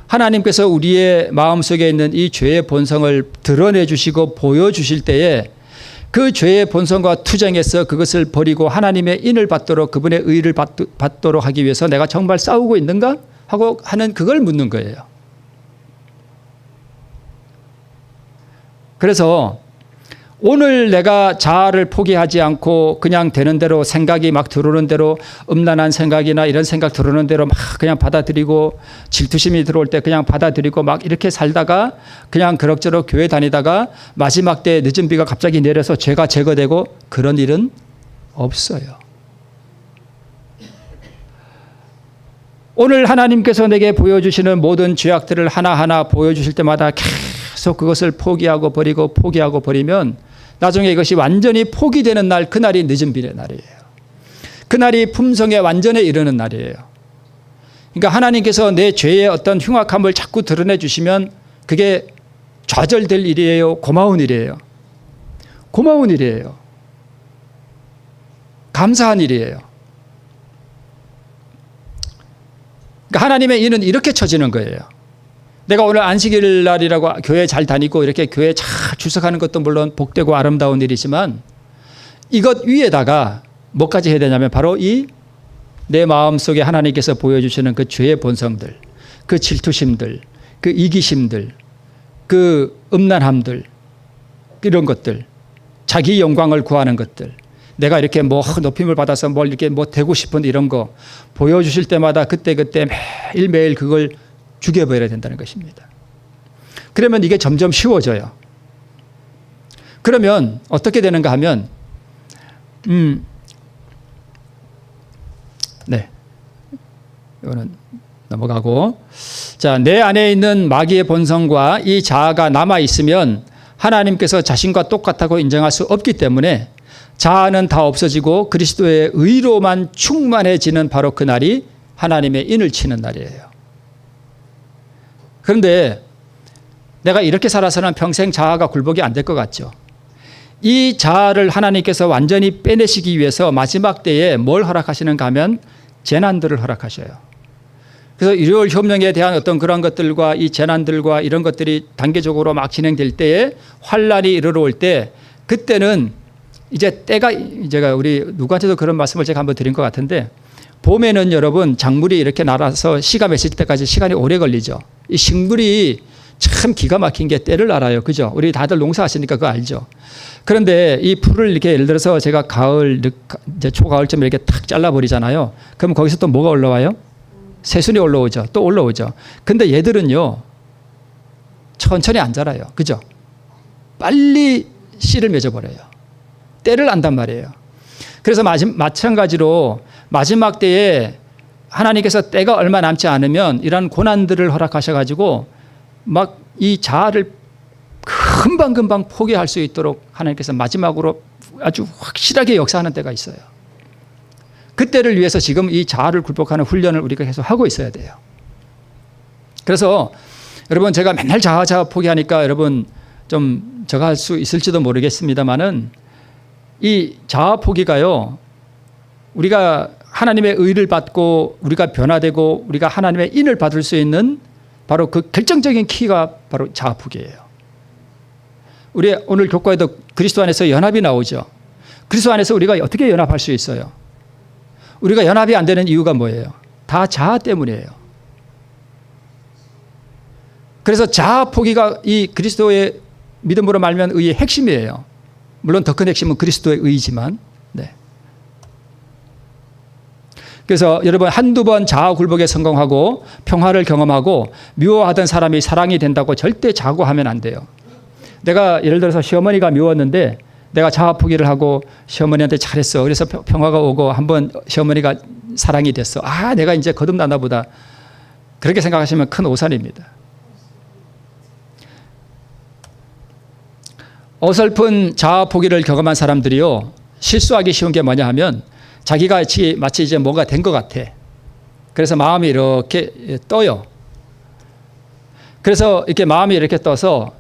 하나님께서 우리의 마음속에 있는 이 죄의 본성을 드러내 주시고 보여주실 때에 그 죄의 본성과 투쟁해서 그것을 버리고 하나님의 인을 받도록 그분의 의를 받도록 하기 위해서 내가 정말 싸우고 있는가? 하고 하는 그걸 묻는 거예요. 그래서 오늘 내가 자아를 포기하지 않고 그냥 되는 대로 생각이 막 들어오는 대로 음란한 생각이나 이런 생각 들어오는 대로 막 그냥 받아들이고 질투심이 들어올 때 그냥 받아들이고 막 이렇게 살다가 그냥 그럭저럭 교회 다니다가 마지막 때 늦은 비가 갑자기 내려서 죄가 제거되고 그런 일은 없어요. 오늘 하나님께서 내게 보여주시는 모든 죄악들을 하나하나 보여주실 때마다 계속 그것을 포기하고 버리고 포기하고 버리면 나중에 이것이 완전히 포기되는 날, 그날이 늦은 비의 날이에요. 그날이 품성의 완전에 이르는 날이에요. 그러니까 하나님께서 내 죄의 어떤 흉악함을 자꾸 드러내 주시면 그게 좌절될 일이에요? 고마운 일이에요? 고마운 일이에요. 감사한 일이에요. 그러니까 하나님의 일은 이렇게 쳐지는 거예요. 내가 오늘 안식일 날이라고 교회 잘 다니고 이렇게 교회 잘 출석하는 것도 물론 복되고 아름다운 일이지만 이것 위에다가 뭐까지 해야 되냐면 바로 이 내 마음속에 하나님께서 보여주시는 그 죄의 본성들, 그 질투심들, 그 이기심들, 그 음란함들, 이런 것들, 자기 영광을 구하는 것들, 내가 이렇게 뭐 높임을 받아서 뭘 이렇게 뭐 되고 싶은 이런 거 보여주실 때마다 그때그때 매일매일 그걸 죽여버려야 된다는 것입니다. 그러면 이게 점점 쉬워져요. 그러면 어떻게 되는가 하면 네, 이거는 넘어가고, 자, 내 안에 있는 마귀의 본성과 이 자아가 남아 있으면 하나님께서 자신과 똑같다고 인정할 수 없기 때문에 자아는 다 없어지고 그리스도의 의로만 충만해지는 바로 그 날이 하나님의 인을 치는 날이에요. 그런데 내가 이렇게 살아서는 평생 자아가 굴복이 안 될 것 같죠. 이 자아를 하나님께서 완전히 빼내시기 위해서 마지막 때에 뭘 허락하시는가 하면 재난들을 허락하셔요. 그래서 일요일 협령에 대한 어떤 그런 것들과 이 재난들과 이런 것들이 단계적으로 막 진행될 때에 환란이 이르러올 때 그때는 이제 때가, 제가 우리 누구한테도 그런 말씀을 제가 한번 드린 것 같은데, 봄에는 여러분 작물이 이렇게 날아서 씨가 맺힐 때까지 시간이 오래 걸리죠. 이 식물이 참 기가 막힌 게 때를 알아요. 그죠? 우리 다들 농사하시니까 그거 알죠. 그런데 이 풀을 이렇게 예를 들어서 제가 가을, 이제 초가을쯤에 이렇게 탁 잘라버리잖아요. 그럼 거기서 또 뭐가 올라와요? 새순이 올라오죠. 또 올라오죠. 근데 얘들은요, 천천히 안 자라요. 그죠? 빨리 씨를 맺어버려요. 때를 안단 말이에요. 그래서 마찬가지로 마지막 때에 하나님께서 때가 얼마 남지 않으면 이런 고난들을 허락하셔가지고 막 이 자아를 금방금방 포기할 수 있도록 하나님께서 마지막으로 아주 확실하게 역사하는 때가 있어요. 그때를 위해서 지금 이 자아를 굴복하는 훈련을 우리가 계속 하고 있어야 돼요. 그래서 여러분 제가 맨날 자아 포기하니까 여러분 좀 저거 할 수 있을지도 모르겠습니다만은 이 자아 포기가요, 우리가 하나님의 의를 받고 우리가 변화되고 우리가 하나님의 인을 받을 수 있는 바로 그 결정적인 키가 바로 자아 포기예요. 우리 오늘 교과에도 그리스도 안에서 연합이 나오죠. 그리스도 안에서 우리가 어떻게 연합할 수 있어요? 우리가 연합이 안 되는 이유가 뭐예요? 다 자아 때문이에요. 그래서 자아 포기가 이 그리스도의 믿음으로 말미암은 의의 핵심이에요. 물론 더 큰 핵심은 그리스도의 의이지만. 네. 그래서 여러분 한두 번 자아 굴복에 성공하고 평화를 경험하고 미워하던 사람이 사랑이 된다고 절대 자고하면 안 돼요. 내가 예를 들어서 시어머니가 미웠는데 내가 자아 포기를 하고 시어머니한테 잘했어. 그래서 평화가 오고 한번 시어머니가 사랑이 됐어. 아, 내가 이제 거듭났나 보다. 그렇게 생각하시면 큰 오산입니다. 어설픈 자아 포기를 경험한 사람들이요, 실수하기 쉬운 게 뭐냐 하면 자기가 마치 이제 뭐가 된 것 같아. 그래서 마음이 이렇게 떠요. 그래서 이렇게 마음이 이렇게 떠서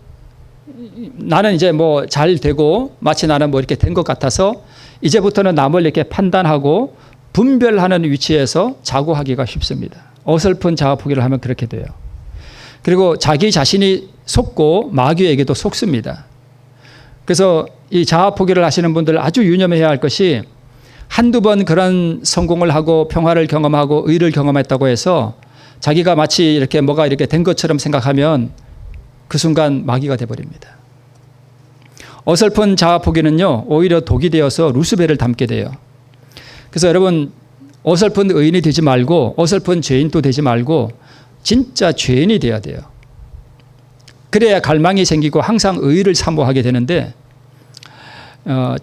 나는 이제 뭐 잘 되고 마치 나는 뭐 이렇게 된 것 같아서 이제부터는 남을 이렇게 판단하고 분별하는 위치에서 자고하기가 쉽습니다. 어설픈 자아 포기를 하면 그렇게 돼요. 그리고 자기 자신이 속고 마귀에게도 속습니다. 그래서 이 자아 포기를 하시는 분들 아주 유념해야 할 것이, 한두 번 그런 성공을 하고 평화를 경험하고 의를 경험했다고 해서 자기가 마치 이렇게 뭐가 이렇게 된 것처럼 생각하면 그 순간 마귀가 돼버립니다. 어설픈 자아 포기는요, 오히려 독이 되어서 루스벨을 담게 돼요. 그래서 여러분 어설픈 의인이 되지 말고 어설픈 죄인도 되지 말고 진짜 죄인이 돼야 돼요. 그래야 갈망이 생기고 항상 의를 사모하게 되는데,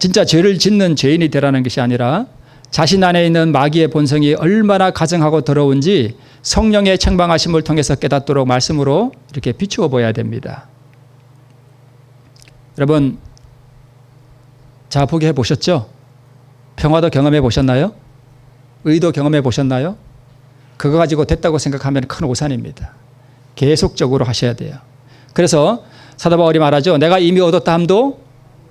진짜 죄를 짓는 죄인이 되라는 것이 아니라 자신 안에 있는 마귀의 본성이 얼마나 가증하고 더러운지 성령의 책망하심을 통해서 깨닫도록 말씀으로 이렇게 비추어 보여야 됩니다. 여러분 자아 포기해 보셨죠? 평화도 경험해 보셨나요? 의도 경험해 보셨나요? 그거 가지고 됐다고 생각하면 큰 오산입니다. 계속적으로 하셔야 돼요. 그래서 사도 바울이 말하죠. 내가 이미 얻었다 함도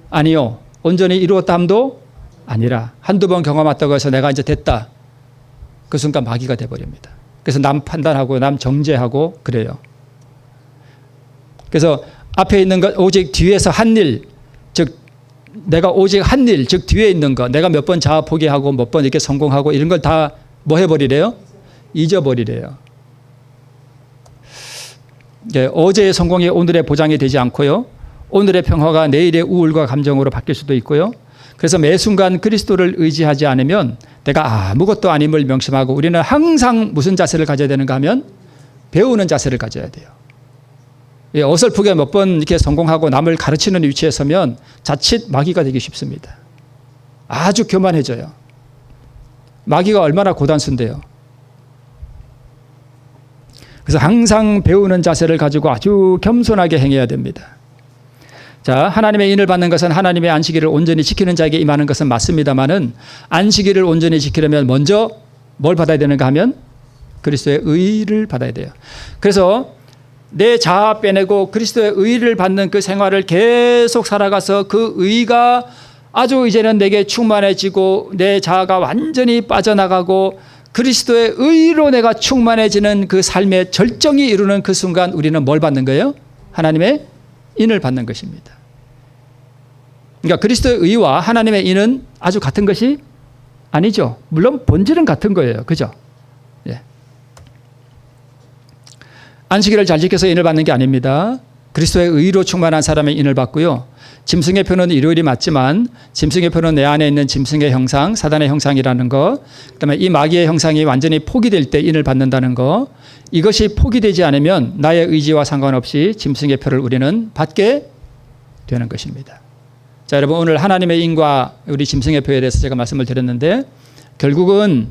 아니요, 온전히 이루었다 함도 아니라, 한두 번 경험했다고 해서 내가 이제 됐다, 그 순간 마귀가 돼버립니다. 그래서 남 판단하고 남 정죄하고 그래요. 그래서 앞에 있는 것, 오직 뒤에서 한 일, 즉 내가 오직 한 일, 즉 뒤에 있는 것, 내가 몇 번 자아 포기하고 몇 번 이렇게 성공하고 이런 걸 다 뭐 해버리래요? 잊어버리래요. 네, 어제의 성공이 오늘의 보장이 되지 않고요, 오늘의 평화가 내일의 우울과 감정으로 바뀔 수도 있고요. 그래서 매 순간 그리스도를 의지하지 않으면 내가 아무것도 아님을 명심하고, 우리는 항상 무슨 자세를 가져야 되는가 하면 배우는 자세를 가져야 돼요. 어설프게 몇 번 이렇게 성공하고 남을 가르치는 위치에 서면 자칫 마귀가 되기 쉽습니다. 아주 교만해져요. 마귀가 얼마나 고단수인데요. 그래서 항상 배우는 자세를 가지고 아주 겸손하게 행해야 됩니다. 자, 하나님의 인을 받는 것은 하나님의 안식일을 온전히 지키는 자에게 임하는 것은 맞습니다만은, 안식일을 온전히 지키려면 먼저 뭘 받아야 되는가 하면 그리스도의 의를 받아야 돼요. 그래서 내 자아 빼내고 그리스도의 의를 받는 그 생활을 계속 살아가서 그 의가 아주 이제는 내게 충만해지고 내 자아가 완전히 빠져나가고 그리스도의 의로 내가 충만해지는 그 삶의 절정이 이루는 그 순간 우리는 뭘 받는 거예요? 하나님의 인을 받는 것입니다. 그러니까 그리스도의 의와 하나님의 인은 아주 같은 것이 아니죠. 물론 본질은 같은 거예요. 그죠? 예. 안식일을 잘 지켜서 인을 받는 게 아닙니다. 그리스도의 의로 충만한 사람의 인을 받고요. 짐승의 표는 일요일이 맞지만 짐승의 표는 내 안에 있는 짐승의 형상, 사단의 형상이라는 거, 그다음에 이 마귀의 형상이 완전히 포기될 때 인을 받는다는 거, 이것이 포기되지 않으면 나의 의지와 상관없이 짐승의 표를 우리는 받게 되는 것입니다. 자, 여러분 오늘 하나님의 인과 우리 짐승의 표에 대해서 제가 말씀을 드렸는데, 결국은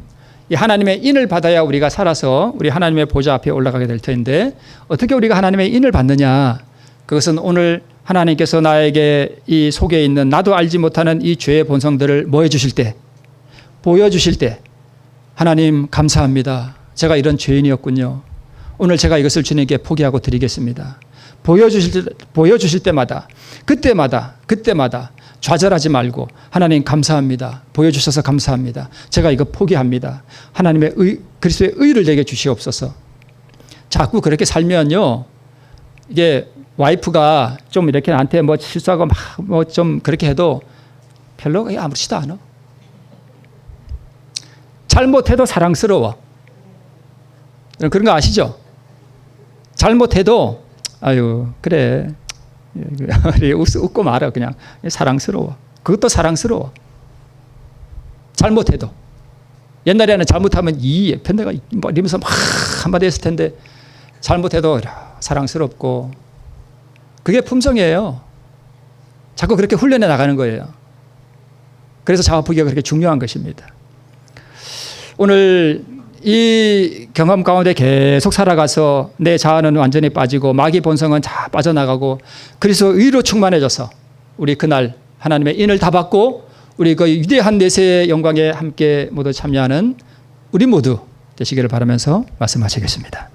이 하나님의 인을 받아야 우리가 살아서 우리 하나님의 보좌 앞에 올라가게 될 텐데, 어떻게 우리가 하나님의 인을 받느냐? 그것은 오늘 하나님께서 나에게 이 속에 있는 나도 알지 못하는 이 죄의 본성들을 뭐 해주실 때, 보여주실 때, 하나님 감사합니다. 제가 이런 죄인이었군요. 오늘 제가 이것을 주님께 포기하고 드리겠습니다. 보여주실 때마다 그때마다 좌절하지 말고 하나님 감사합니다. 보여주셔서 감사합니다. 제가 이거 포기합니다. 하나님의 그리스도의 의를 내게 주시옵소서. 자꾸 그렇게 살면요, 이게 와이프가 좀 이렇게 나한테 뭐 실수하고 막 뭐 좀 그렇게 해도 별로 아무렇지도 않아. 잘못해도 사랑스러워. 그런 거 아시죠? 잘못해도 아유 그래 웃고 말아. 그냥 사랑스러워. 그것도 사랑스러워. 잘못해도. 옛날에는 잘못하면 이 편대가 뭐 이러면서 막 한마디 했을 텐데 잘못해도 사랑스럽고, 그게 품성이에요. 자꾸 그렇게 훈련해 나가는 거예요. 그래서 자아포기가 그렇게 중요한 것입니다. 오늘 이 경험 가운데 계속 살아가서 내 자아는 완전히 빠지고 마귀 본성은 다 빠져나가고 그래서 의로 충만해져서 우리 그날 하나님의 인을 다 받고 우리 그 위대한 내세의 영광에 함께 모두 참여하는 우리 모두 되시기를 바라면서 말씀하시겠습니다.